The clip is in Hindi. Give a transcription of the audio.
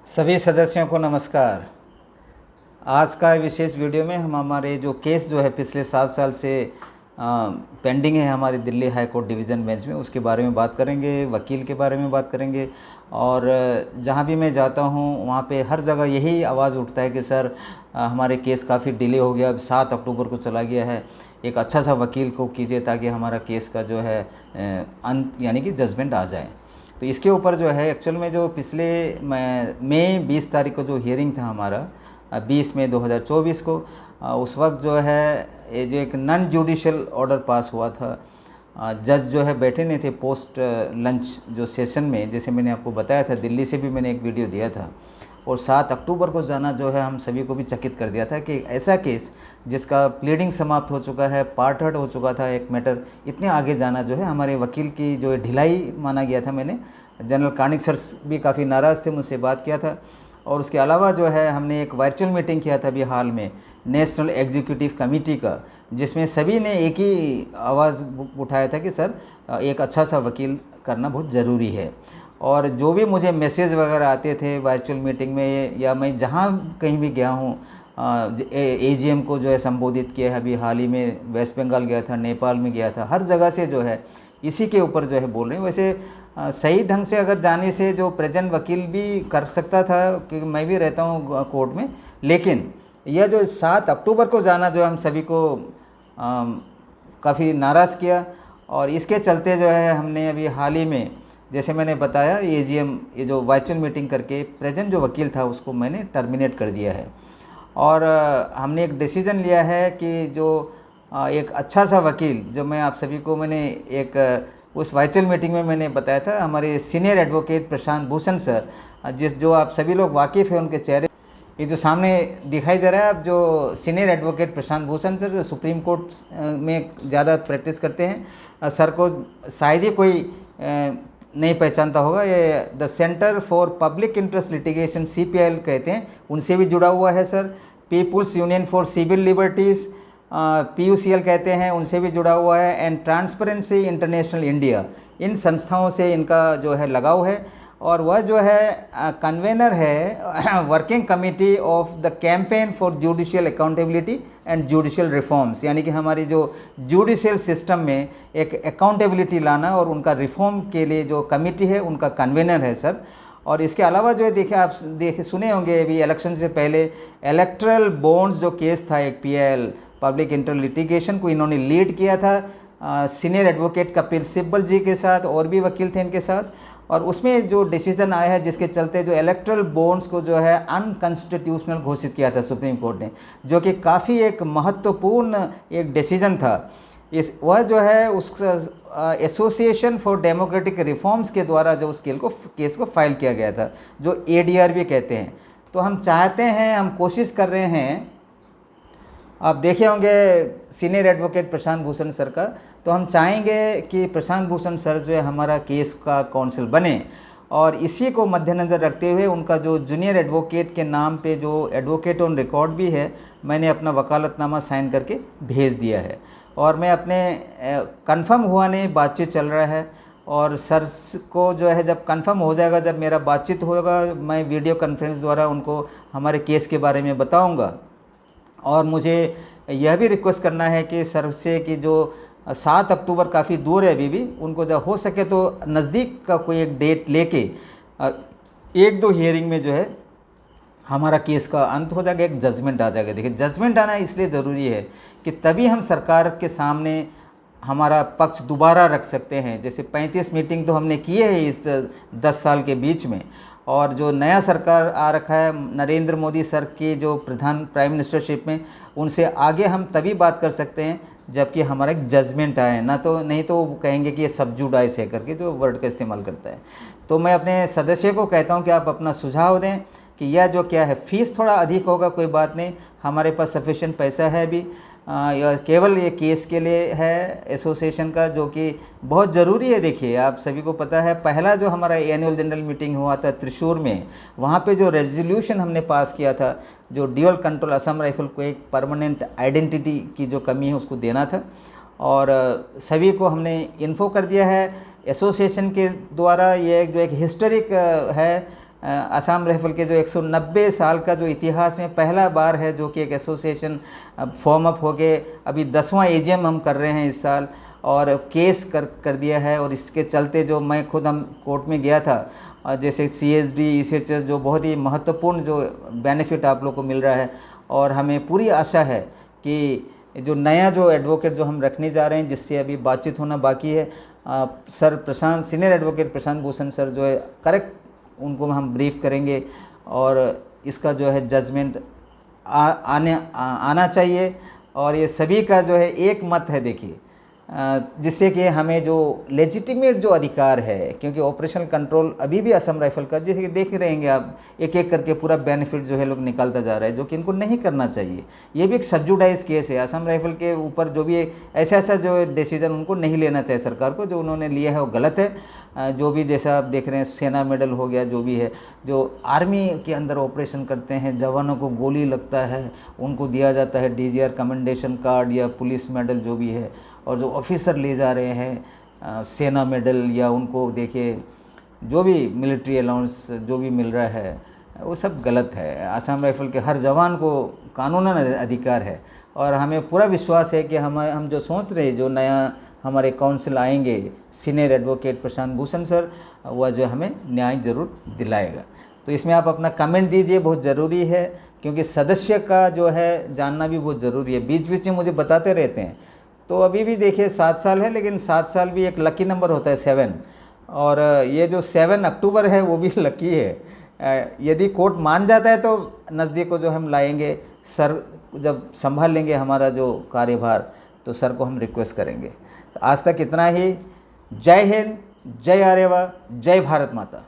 सभी सदस्यों को नमस्कार। आज का विशेष वीडियो में हम हमारे जो केस जो है पिछले 7 साल से पेंडिंग है हमारी Delhi high court division bench में, उसके बारे में बात करेंगे, वकील के बारे में बात करेंगे। और जहाँ भी मैं जाता हूँ वहाँ पे हर जगह यही आवाज़ उठता है कि सर हमारे केस काफ़ी डिले हो गया, अब 7 अक्टूबर को चला गया है, एक अच्छा सा वकील को कीजिए ताकि हमारा केस का जो है अंत यानी कि जजमेंट आ जाए। तो इसके ऊपर जो है एक्चुअल में जो पिछले मई 20 तारीख को जो हियरिंग था हमारा 20 मई 2024 को, उस वक्त जो है ये जो एक नॉन जुडिशियल ऑर्डर पास हुआ था। जज जो है बैठे नहीं थे पोस्ट लंच जो सेशन में, जैसे मैंने आपको बताया था, दिल्ली से भी मैंने एक वीडियो दिया था। और 7 अक्टूबर को जाना जो है हम सभी को भी चकित कर दिया था कि ऐसा केस जिसका प्लीडिंग समाप्त हो चुका है, पार्ट हर्ट हो चुका था एक मैटर, इतने आगे जाना जो है हमारे वकील की जो ढिलाई माना गया था। मैंने जनरल कानिक सर भी काफ़ी नाराज़ थे, मुझसे बात किया था। और उसके अलावा जो है हमने एक वर्चुअल मीटिंग किया था अभी हाल में नेशनल एग्जीक्यूटिव कमेटी का, जिसमें सभी ने एक ही आवाज़ उठाया था कि सर एक अच्छा सा वकील करना बहुत ज़रूरी है। और जो भी मुझे मैसेज वगैरह आते थे वर्चुअल मीटिंग में, या मैं जहाँ कहीं भी गया हूँ, एजीएम को जो है संबोधित किया है, अभी हाल ही में वेस्ट बंगाल गया था, नेपाल में गया था, हर जगह से जो है इसी के ऊपर जो है बोल रहे हैं। वैसे सही ढंग से अगर जाने से जो प्रेजेंट वकील भी कर सकता था, क्योंकि मैं भी रहता हूँ कोर्ट में, लेकिन यह जो 7 अक्टूबर को जाना जो हम सभी को काफ़ी नाराज़ किया। और इसके चलते जो है हमने अभी हाल ही में, जैसे मैंने बताया, एजीएम ये जो वर्चुअल मीटिंग करके प्रेजेंट जो वकील था उसको मैंने टर्मिनेट कर दिया है। और हमने एक डिसीज़न लिया है कि जो एक अच्छा सा वकील, जो मैं आप सभी को मैंने एक उस वर्चुअल मीटिंग में मैंने बताया था, हमारे senior advocate Prashant Bhushan sir, जो आप सभी लोग वाकिफ़ हैं उनके चेहरे, ये जो सामने दिखाई दे रहा है, अब जो senior advocate Prashant Bhushan sir जो सुप्रीम कोर्ट में ज़्यादा प्रैक्टिस करते हैं, सर को शायद ही कोई नहीं पहचानता होगा। ये the centre for public interest litigation CPIL कहते हैं, उनसे भी जुड़ा हुआ है sir. People's union for civil liberties PUCL कहते हैं, उनसे भी जुड़ा हुआ है। एंड ट्रांसपेरेंसी इंटरनेशनल इंडिया, इन संस्थाओं से इनका जो है लगाव है। और वह जो है कन्वेनर है working committee of the campaign for judicial accountability and judicial reforms, यानी कि हमारी जो जुडिशियल सिस्टम में एक अकाउंटेबिलिटी लाना और उनका रिफॉर्म के लिए जो कमेटी है उनका कन्वेनर है सर। और इसके अलावा जो है देखिए, आप सुने होंगे अभी इलेक्शन से पहले इलेक्ट्रल बॉन्ड्स जो केस था, एक PIL पब्लिक इंटर लिटिगेशन को इन्होंने लीड किया था सीनियर एडवोकेट कपिल सिब्बल जी के साथ, और भी वकील थे इनके साथ। और उसमें जो डिसीजन आया है जिसके चलते जो इलेक्ट्रल बॉन्ड्स को जो है अनकॉन्स्टिट्यूशनल घोषित किया था सुप्रीम कोर्ट ने, जो कि काफ़ी एक महत्वपूर्ण एक डिसीजन था। वह जो है उस एसोसिएशन फॉर डेमोक्रेटिक रिफॉर्म्स के द्वारा जो उस केस को फाइल किया गया था, जो ADR भी कहते हैं। तो हम चाहते हैं, हम कोशिश कर रहे हैं, आप देखे होंगे senior advocate Prashant Bhushan sir का, तो हम चाहेंगे कि प्रशांत भूषण सर जो है हमारा केस का काउंसिल बने। और इसी को मद्देनज़र रखते हुए उनका जो जूनियर एडवोकेट के नाम पे जो एडवोकेट ऑन रिकॉर्ड भी है, मैंने अपना वकालतनामा साइन करके भेज दिया है। और मैं अपने कंफर्म हुआ नहीं, बातचीत चल रहा है। और सर को जो है जब कंफर्म हो जाएगा, जब मेरा बातचीत होगा, मैं वीडियो कॉन्फ्रेंस द्वारा उनको हमारे केस के बारे में बताऊँगा। और मुझे यह भी रिक्वेस्ट करना है कि सर से कि जो 7 अक्टूबर काफ़ी दूर है अभी भी, उनको जब हो सके तो नज़दीक का कोई एक डेट लेके 1-2 हियरिंग में जो है हमारा केस का अंत हो जाएगा, एक जजमेंट आ जाएगा। देखिए, जजमेंट आना इसलिए ज़रूरी है कि तभी हम सरकार के सामने हमारा पक्ष दोबारा रख सकते हैं। जैसे 35 मीटिंग तो हमने किए हैं इस 10 साल के बीच में, और जो नया सरकार आ रखा है नरेंद्र मोदी सर की जो प्राइम मिनिस्टरशिप में, उनसे आगे हम तभी बात कर सकते हैं जबकि हमारा एक जजमेंट आए ना, तो नहीं तो वो कहेंगे कि ये सब जुडाइस है करके जो वर्ड का इस्तेमाल करता है। तो मैं अपने सदस्य को कहता हूं कि आप अपना सुझाव दें कि यह जो क्या है, फ़ीस थोड़ा अधिक होगा, कोई बात नहीं, हमारे पास सफिशिएंट पैसा है अभी। या केवल ये केस के लिए है एसोसिएशन का, जो कि बहुत ज़रूरी है। देखिए, आप सभी को पता है, पहला जो हमारा एनुअल जनरल मीटिंग हुआ था त्रिशूर में, वहाँ पे जो रेजोल्यूशन हमने पास किया था, जो ड्यूअल कंट्रोल असम राइफल को एक परमानेंट आइडेंटिटी की जो कमी है उसको देना था, और सभी को हमने इन्फो कर दिया है एसोसिएशन के द्वारा। ये जो एक हिस्टोरिक है असम राइफल के जो 190 साल का जो इतिहास में पहला बार है जो कि एक एसोसिएशन फॉर्म अप हो के अभी 10वां एजीएम हम कर रहे हैं इस साल, और केस कर दिया है। और इसके चलते जो मैं खुद हम कोर्ट में गया था, जैसे CSD ECHS जो बहुत ही महत्वपूर्ण जो बेनिफिट आप लोग को मिल रहा है, और हमें पूरी आशा है कि जो नया जो एडवोकेट जो हम रखने जा रहे हैं, जिससे अभी बातचीत होना बाकी है, सर प्रशांत, senior advocate Prashant Bhushan sir जो है करेक्ट, उनको हम ब्रीफ करेंगे और इसका जो है जजमेंट आना चाहिए। और ये सभी का जो है एक मत है, देखिए, जिससे कि हमें जो लेजिटिमेट जो अधिकार है, क्योंकि ऑपरेशनल कंट्रोल अभी भी असम राइफल का, जैसे कि देख रहेंगे आप, एक एक करके पूरा बेनिफिट जो है लोग निकालता जा रहा है, जो कि इनको नहीं करना चाहिए। ये भी एक सब्जुडाइज केस है। असम राइफल के ऊपर जो भी ऐसा जो डिसीजन उनको नहीं लेना चाहिए सरकार को, जो उन्होंने लिया है वो गलत है। जो भी जैसा आप देख रहे हैं, सेना मेडल हो गया, जो भी है, जो आर्मी के अंदर ऑपरेशन करते हैं, जवानों को गोली लगता है, उनको दिया जाता है DGR कमेंडेशन कार्ड या पुलिस मेडल जो भी है। और जो ऑफिसर ले जा रहे हैं सेना मेडल, या उनको देखिए जो भी मिलिट्री अलाउंस जो भी मिल रहा है, वो सब गलत है। असम राइफल के हर जवान को कानूनन अधिकार है, और हमें पूरा विश्वास है कि हम जो सोच रहे हैं, जो नया हमारे काउंसिल आएंगे, senior advocate Prashant Bhushan sir, वह जो हमें न्याय ज़रूर दिलाएगा। तो इसमें आप अपना कमेंट दीजिए, बहुत ज़रूरी है, क्योंकि सदस्य का जो है जानना भी बहुत ज़रूरी है। बीच बीच में मुझे बताते रहते हैं। तो अभी भी देखिए 7 साल है, लेकिन 7 साल भी एक लकी नंबर होता है 7, और ये जो 7 अक्टूबर है वो भी लकी है। यदि कोर्ट मान जाता है तो नज़दीक को जो हम लाएंगे, सर जब संभाल लेंगे हमारा जो कार्यभार, तो सर को हम रिक्वेस्ट करेंगे। तो आज तक इतना ही। जय हिंद, जय आर्यवा, जय भारत माता।